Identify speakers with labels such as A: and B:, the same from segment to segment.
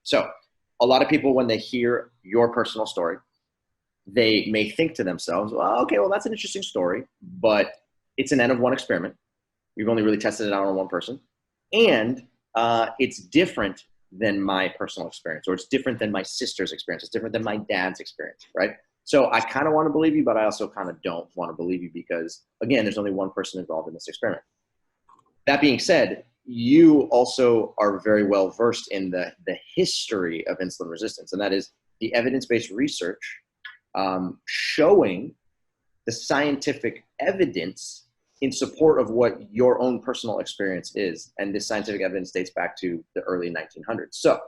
A: So a lot of people, when they hear your personal story, they may think to themselves, well, okay, well, that's an interesting story, but it's an N of 1 experiment. You've only really tested it out on one person. And it's different than my personal experience, or it's different than my sister's experience. It's different than my dad's experience, right? So I kind of want to believe you, but I also kind of don't want to believe you because, again, there's only one person involved in this experiment. That being said, you also are very well versed in the history of insulin resistance, and that is the evidence-based research showing the scientific evidence in support of what your own personal experience is. And this scientific evidence dates back to the early 1900s. So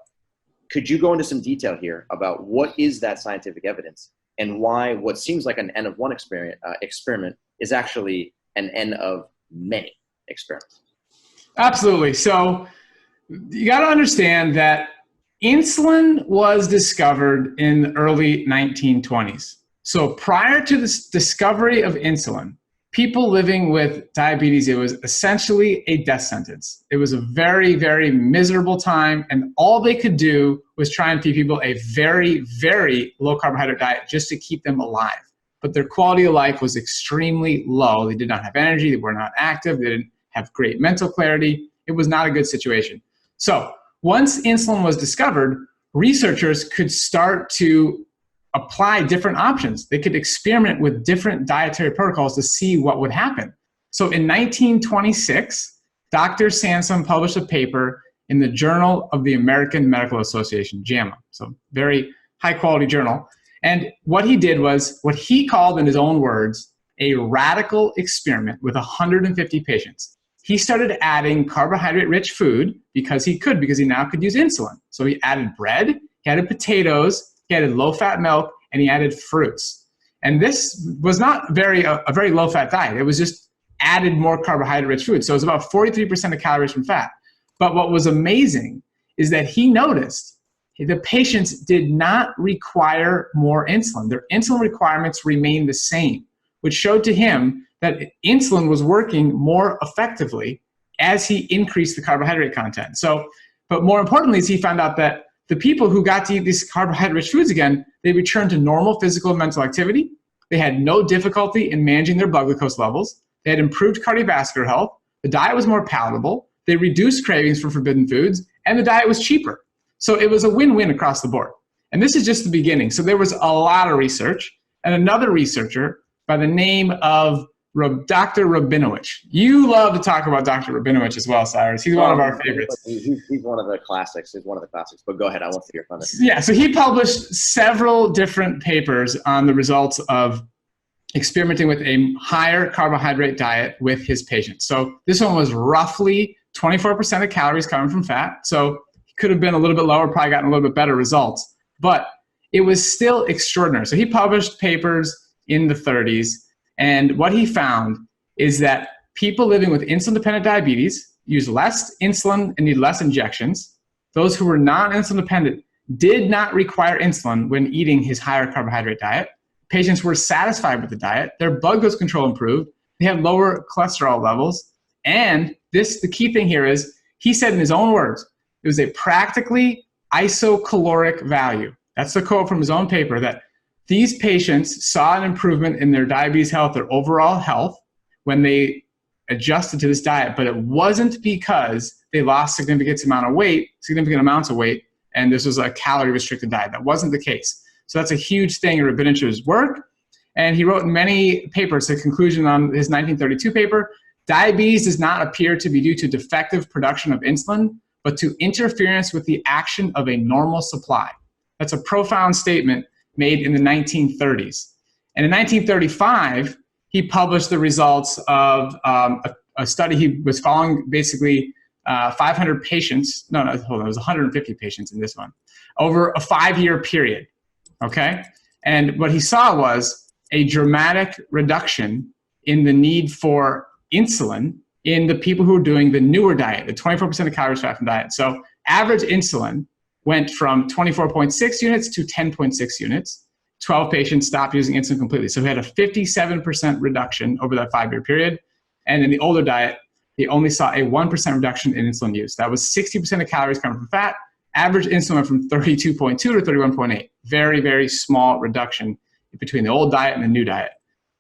A: could you go into some detail here about what is that scientific evidence and why what seems like an N of 1 experiment is actually an N of many experiments?
B: Absolutely. So you got to understand that insulin was discovered in the early 1920s. So prior to this discovery of insulin, people living with diabetes, it was essentially a death sentence. It was a very, very miserable time, and all they could do was try and feed people a very, very low carbohydrate diet just to keep them alive. But their quality of life was extremely low. They did not have energy, they were not active, they didn't have great mental clarity. It was not a good situation. So once insulin was discovered, researchers could start to apply different options. They could experiment with different dietary protocols to see what would happen. So in 1926, Dr. Sansom published a paper in the Journal of the American Medical Association, JAMA, so very high quality journal. And what he did was what he called, in his own words, a radical experiment with 150 patients. He started adding carbohydrate-rich food because he now could use insulin. So he added bread, he added potatoes, he added low-fat milk, and he added fruits. And this was not a very low-fat diet. It was just added more carbohydrate-rich food. So it was about 43% of calories from fat. But what was amazing is that he noticed the patients did not require more insulin. Their insulin requirements remained the same, which showed to him that insulin was working more effectively as he increased the carbohydrate content. So, but more importantly, is he found out that the people who got to eat these carbohydrate-rich foods again, they returned to normal physical and mental activity. They had no difficulty in managing their blood glucose levels. They had improved cardiovascular health. The diet was more palatable. They reduced cravings for forbidden foods, and the diet was cheaper. So it was a win-win across the board. And this is just the beginning. So there was a lot of research, and another researcher by the name of Dr. Rabinowitz. You love to talk about Dr. Rabinowitz as well, Cyrus. He's one of our favorites.
A: He's one of the classics. He's one of the classics. But go ahead. I want to hear from it.
B: Yeah, so he published several different papers on the results of experimenting with a higher carbohydrate diet with his patients. So this one was roughly 24% of calories coming from fat. So he could have been a little bit lower, probably gotten a little bit better results. But it was still extraordinary. So he published papers in the 30s. And what he found is that people living with insulin-dependent diabetes use less insulin and need less injections. Those who were non-insulin dependent did not require insulin when eating his higher carbohydrate diet. Patients were satisfied with the diet. Their blood glucose control improved. They had lower cholesterol levels. And the key thing here is, he said in his own words, it was a practically isocaloric value. That's the quote from his own paper, that these patients saw an improvement in their diabetes health, their overall health, when they adjusted to this diet, but it wasn't because they lost significant amounts of weight, and this was a calorie-restricted diet. That wasn't the case. So that's a huge thing in Rabinowitz's work, and he wrote in many papers. The conclusion on his 1932 paper: diabetes does not appear to be due to defective production of insulin, but to interference with the action of a normal supply. That's a profound statement made in the 1930s. And in 1935, he published the results of a study. He was following basically 500 patients. No, hold on, it was 150 patients in this one, over a 5-year period, okay? And what he saw was a dramatic reduction in the need for insulin in the people who were doing the newer diet, the 24% of calories fat from diet. So average insulin went from 24.6 units to 10.6 units. 12 patients stopped using insulin completely. So we had a 57% reduction over that 5-year period. And in the older diet, they only saw a 1% reduction in insulin use. That was 60% of calories coming from fat. average insulin went from 32.2 to 31.8. Very, very small reduction between the old diet and the new diet.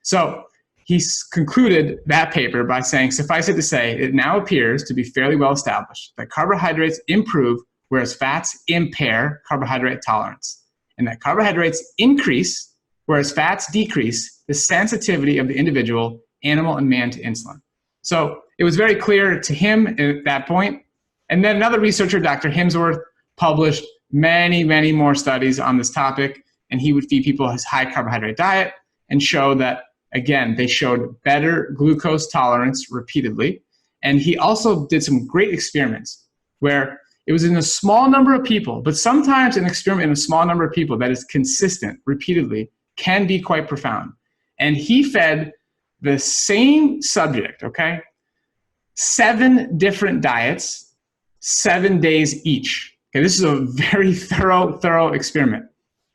B: So he concluded that paper by saying, suffice it to say, it now appears to be fairly well established that carbohydrates improve, whereas fats impair carbohydrate tolerance, and that carbohydrates increase, whereas fats decrease the sensitivity of the individual, animal and man, to insulin. So it was very clear to him at that point. And then another researcher, Dr. Himsworth, published many, many more studies on this topic, and he would feed people his high carbohydrate diet and show that, again, they showed better glucose tolerance repeatedly. And he also did some great experiments where it was in a small number of people, but sometimes an experiment in a small number of people that is consistent repeatedly can be quite profound. And he fed the same subject, okay, 7 different diets, 7 days each. Okay, this is a very thorough experiment.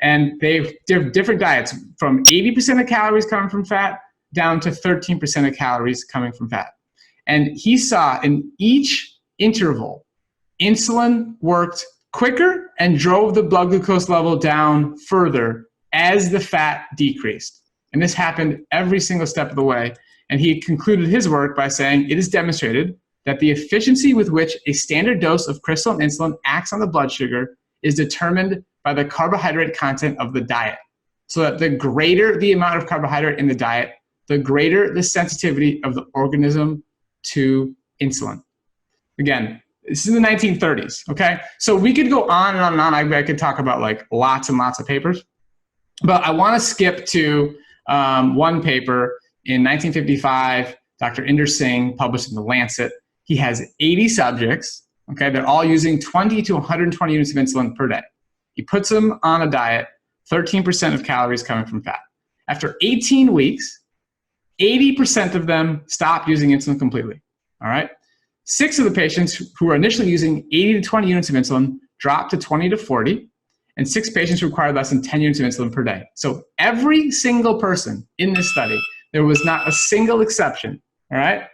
B: And they did different diets from 80% of calories coming from fat down to 13% of calories coming from fat. And he saw in each interval, insulin worked quicker and drove the blood glucose level down further as the fat decreased. And this happened every single step of the way. And he concluded his work by saying, it is demonstrated that the efficiency with which a standard dose of crystalline insulin acts on the blood sugar is determined by the carbohydrate content of the diet. So that the greater the amount of carbohydrate in the diet, the greater the sensitivity of the organism to insulin. Again, this is in the 1930s, okay? So we could go on and on and on. I could talk about like lots and lots of papers, but I want to skip to one paper in 1955, Dr. Inder Singh published in The Lancet. He has 80 subjects, okay? They're all using 20 to 120 units of insulin per day. He puts them on a diet, 13% of calories coming from fat. After 18 weeks, 80% of them stopped using insulin completely, all right? 6 of the patients who were initially using 80 to 20 units of insulin dropped to 20 to 40, and 6 patients required less than 10 units of insulin per day. So every single person in this study, there was not a single exception, all right,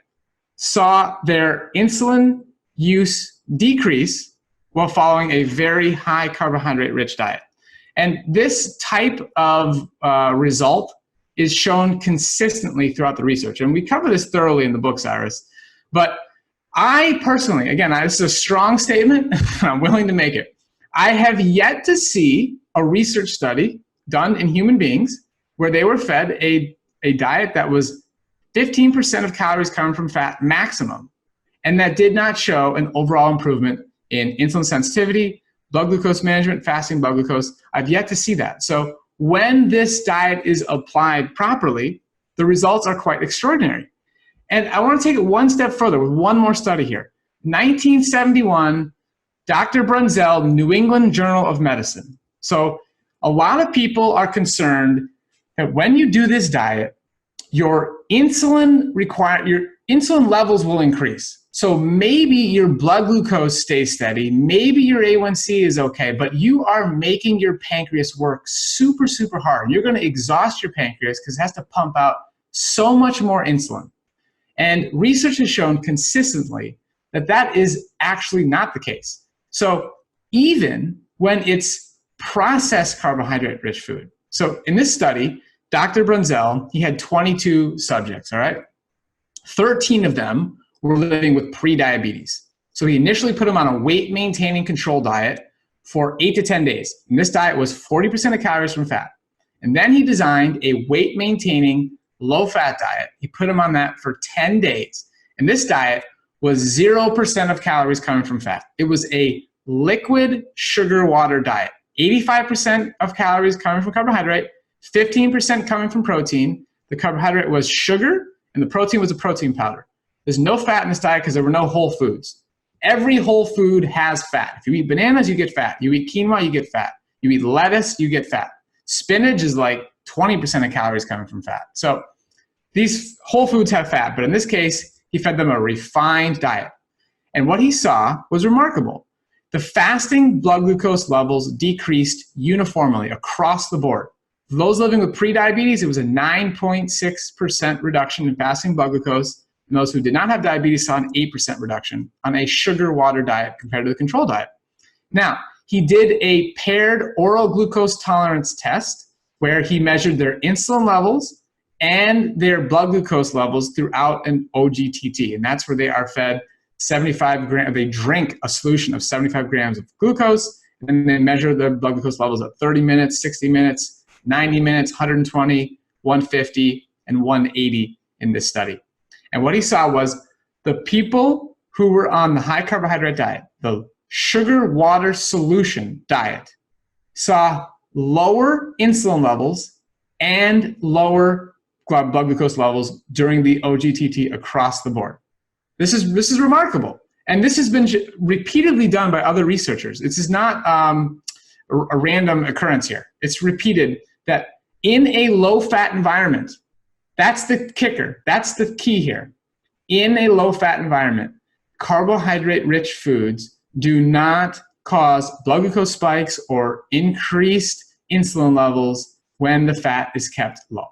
B: saw their insulin use decrease while following a very high carbohydrate-rich diet. And this type of result is shown consistently throughout the research. And we cover this thoroughly in the book, Cyrus. But I personally, again, this is a strong statement, I'm willing to make it. I have yet to see a research study done in human beings where they were fed a diet that was 15% of calories coming from fat maximum, and that did not show an overall improvement in insulin sensitivity, blood glucose management, fasting blood glucose. I've yet to see that. So when this diet is applied properly, the results are quite extraordinary. And I want to take it one step further with one more study here. 1971, Dr. Brunzell, New England Journal of Medicine. So a lot of people are concerned that when you do this diet, your insulin levels will increase. So maybe your blood glucose stays steady, maybe your A1C is okay, but you are making your pancreas work super, super hard. You're going to exhaust your pancreas because it has to pump out so much more insulin. And research has shown consistently that that is actually not the case. So even when it's processed carbohydrate-rich food. So in this study, Dr. Brunzell, he had 22 subjects, all right? 13 of them were living with pre-diabetes. So he initially put them on a weight-maintaining control diet for 8 to 10 days. And this diet was 40% of calories from fat. And then he designed a weight-maintaining low-fat diet. He put them on that for 10 days. And this diet was 0% of calories coming from fat. It was a liquid sugar water diet. 85% of calories coming from carbohydrate, 15% coming from protein. The carbohydrate was sugar, and the protein was a protein powder. There's no fat in this diet because there were no whole foods. Every whole food has fat. If you eat bananas, you get fat. You eat quinoa, you get fat. You eat lettuce, you get fat. Spinach is like 20% of calories coming from fat. So these whole foods have fat, but in this case, he fed them a refined diet. And what he saw was remarkable. The fasting blood glucose levels decreased uniformly across the board. For those living with prediabetes, it was a 9.6% reduction in fasting blood glucose, and those who did not have diabetes saw an 8% reduction on a sugar water diet compared to the control diet. Now, he did a paired oral glucose tolerance test where he measured their insulin levels and their blood glucose levels throughout an OGTT. And that's where they are fed 75 grams, they drink a solution of 75 grams of glucose, and then they measure their blood glucose levels at 30 minutes, 60 minutes, 90 minutes, 120, 150, and 180 in this study. And what he saw was the people who were on the high carbohydrate diet, the sugar water solution diet, saw lower insulin levels and lower blood glucose levels during the OGTT across the board. This is remarkable. And this has been repeatedly done by other researchers. This is not a random occurrence here. It's repeated that in a low-fat environment, that's the kicker, that's the key here. In a low-fat environment, carbohydrate-rich foods do not cause blood glucose spikes or increased insulin levels when the fat is kept low.